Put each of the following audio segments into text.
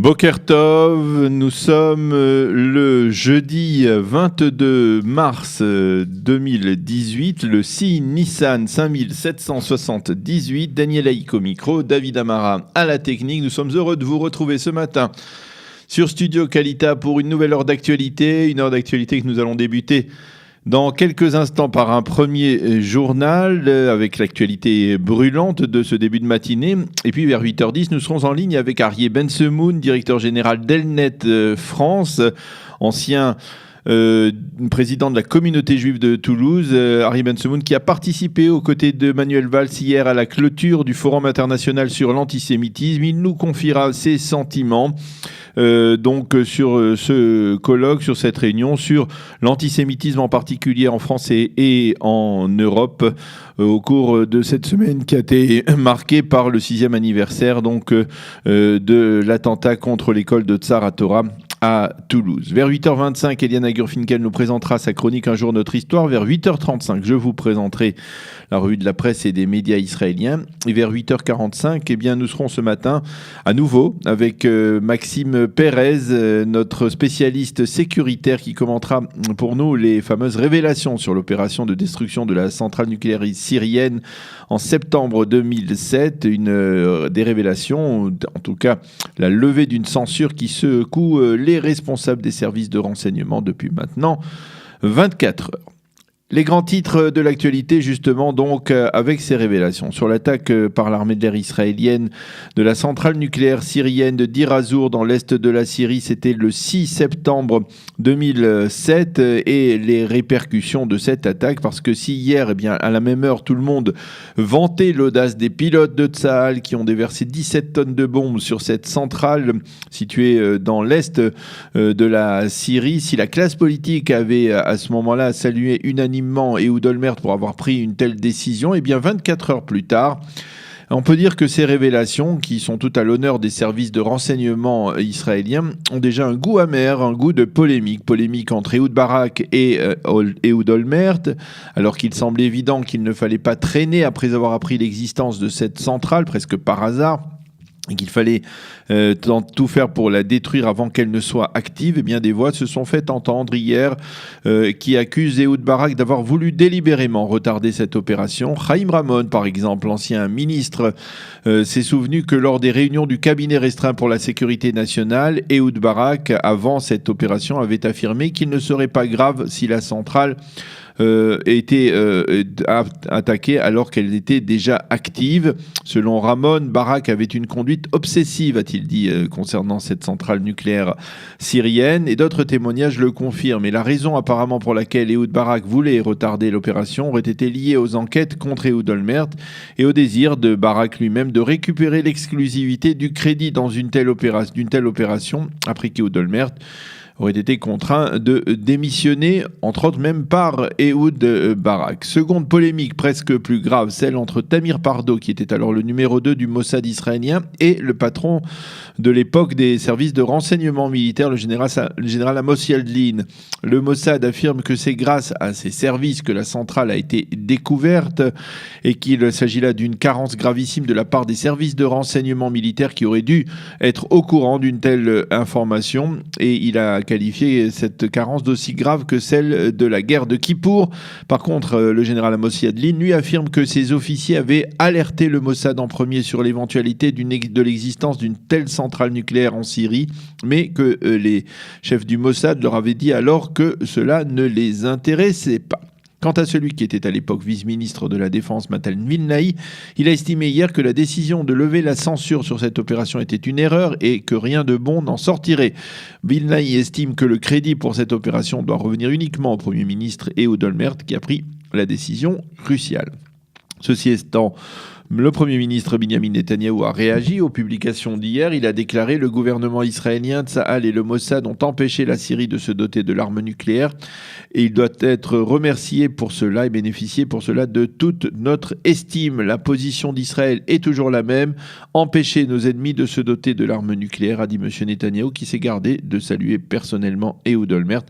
Boker Tov, nous sommes le jeudi 22 mars 2018, le 6 Nissan 5778, Daniel Haïk au micro, David Amara à la technique. Nous sommes heureux de vous retrouver ce matin sur Studio Qualita pour une nouvelle heure d'actualité, une heure d'actualité que nous allons débuter dans quelques instants par un premier journal avec l'actualité brûlante de ce début de matinée. Et puis vers 8h10, nous serons en ligne avec Aryeh Ben-Semoun, directeur général d'Elnet France, ancien président de la communauté juive de Toulouse. Aryeh Ben-Semoun qui a participé aux côtés de Manuel Valls hier à la clôture du Forum international sur l'antisémitisme. Il nous confiera ses sentiments donc sur ce colloque, sur cette réunion, sur l'antisémitisme en particulier en France et en Europe au cours de cette semaine qui a été marquée par le 6e anniversaire donc, de l'attentat contre l'école de Tsar HaTorah à Toulouse. Vers 8h25, Eliana Gurfinkel nous présentera sa chronique Un jour notre histoire. Vers 8h35, je vous présenterai la revue de la presse et des médias israéliens. Et vers 8h45, eh bien, nous serons ce matin à nouveau avec Maxime Pérez, notre spécialiste sécuritaire qui commentera pour nous les fameuses révélations sur l'opération de destruction de la centrale nucléaire syrienne en septembre 2007. Des révélations, en tout cas la levée d'une censure qui secoue les responsables des services de renseignement depuis maintenant 24 heures. Les grands titres de l'actualité, justement, donc, avec ces révélations. Sur l'attaque par l'armée de l'air israélienne de la centrale nucléaire syrienne de Deir Hazour dans l'est de la Syrie, c'était le 6 septembre 2007, et les répercussions de cette attaque, parce que si hier, eh bien, à la même heure, tout le monde vantait l'audace des pilotes de Tsahal qui ont déversé 17 tonnes de bombes sur cette centrale située dans l'est de la Syrie, si la classe politique avait à ce moment-là salué unanimement Ehud Olmert pour avoir pris une telle décision, et bien 24 heures plus tard, on peut dire que ces révélations, qui sont tout à l'honneur des services de renseignement israéliens, ont déjà un goût amer, un goût de polémique. Polémique entre Ehud Barak et Ehud Olmert, alors qu'il semble évident qu'il ne fallait pas traîner après avoir appris l'existence de cette centrale, presque par hasard, et qu'il fallait tout faire pour la détruire avant qu'elle ne soit active. Eh bien, des voix se sont fait entendre hier qui accusent Ehud Barak d'avoir voulu délibérément retarder cette opération. Chaim Ramon, par exemple, l'ancien ministre, s'est souvenu que lors des réunions du cabinet restreint pour la sécurité nationale, Ehud Barak, avant cette opération, avait affirmé qu'il ne serait pas grave si la centrale était attaquée alors qu'elle était déjà active. Selon Ramon, Barak avait une conduite obsessive, a-t-il dit, concernant cette centrale nucléaire syrienne, et d'autres témoignages le confirment. Et la raison apparemment pour laquelle Ehud Barak voulait retarder l'opération aurait été liée aux enquêtes contre Ehud Olmert et au désir de Barak lui-même de récupérer l'exclusivité du crédit dans d'une telle opération, après qu'Ehud Olmert aurait été contraint de démissionner, entre autres même par Ehud Barak. Seconde polémique presque plus grave, celle entre Tamir Pardo, qui était alors le numéro 2 du Mossad israélien, et le patron de l'époque des services de renseignement militaire, le général Amos Yadlin. Le Mossad affirme que c'est grâce à ces services que la centrale a été découverte et qu'il s'agit là d'une carence gravissime de la part des services de renseignement militaire qui auraient dû être au courant d'une telle information, et il a qualifié cette carence d'aussi grave que celle de la guerre de Kippour. Par contre, le général Amos Yadlin lui affirme que ses officiers avaient alerté le Mossad en premier sur l'éventualité de l'existence d'une telle centrale nucléaire en Syrie, mais que les chefs du Mossad leur avaient dit alors que cela ne les intéressait pas. Quant à celui qui était à l'époque vice-ministre de la Défense, Matan Vilnaï, il a estimé hier que la décision de lever la censure sur cette opération était une erreur et que rien de bon n'en sortirait. Vilnaï estime que le crédit pour cette opération doit revenir uniquement au Premier ministre Ehud Olmert qui a pris la décision cruciale. Ceci étant, le Premier ministre Benjamin Netanyahou a réagi aux publications d'hier. Il a déclaré: le gouvernement israélien, Tsahal et le Mossad ont empêché la Syrie de se doter de l'arme nucléaire et il doit être remercié pour cela et bénéficier pour cela de toute notre estime. La position d'Israël est toujours la même: empêcher nos ennemis de se doter de l'arme nucléaire, a dit M. Netanyahou, qui s'est gardé de saluer personnellement Ehud Olmert.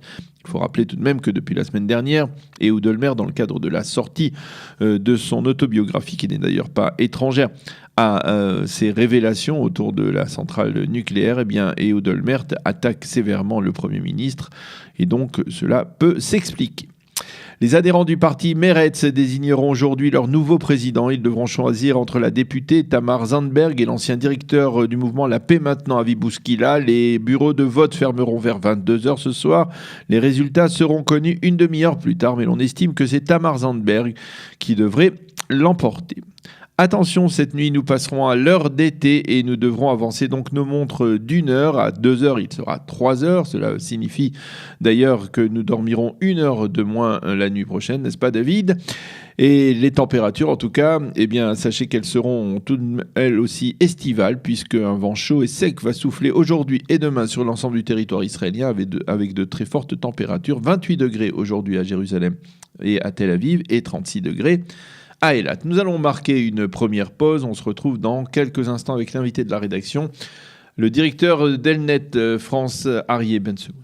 Il faut rappeler tout de même que depuis la semaine dernière, Ehud Olmert, dans le cadre de la sortie de son autobiographie, qui n'est d'ailleurs pas étrangère à ces révélations autour de la centrale nucléaire, eh bien, Ehud Olmert attaque sévèrement le Premier ministre et donc cela peut s'expliquer. Les adhérents du parti Meretz désigneront aujourd'hui leur nouveau président. Ils devront choisir entre la députée Tamar Zandberg et l'ancien directeur du mouvement La Paix Maintenant, Avi Bouskila. Les bureaux de vote fermeront vers 22h ce soir. Les résultats seront connus une demi-heure plus tard, mais l'on estime que c'est Tamar Zandberg qui devrait l'emporter. Attention, cette nuit, nous passerons à l'heure d'été et nous devrons avancer donc nos montres d'une heure. À 2 heures, il sera 3 heures. Cela signifie d'ailleurs que nous dormirons 1 heure de moins la nuit prochaine, n'est-ce pas David ? Et les températures, en tout cas, eh bien, sachez qu'elles seront toutes elles aussi estivales, puisque un vent chaud et sec va souffler aujourd'hui et demain sur l'ensemble du territoire israélien avec de très fortes températures. 28 degrés aujourd'hui à Jérusalem et à Tel Aviv et 36 degrés à Eilat. Nous allons marquer une première pause. On se retrouve dans quelques instants avec l'invité de la rédaction, le directeur d'Elnet France, Arié Bensegoun.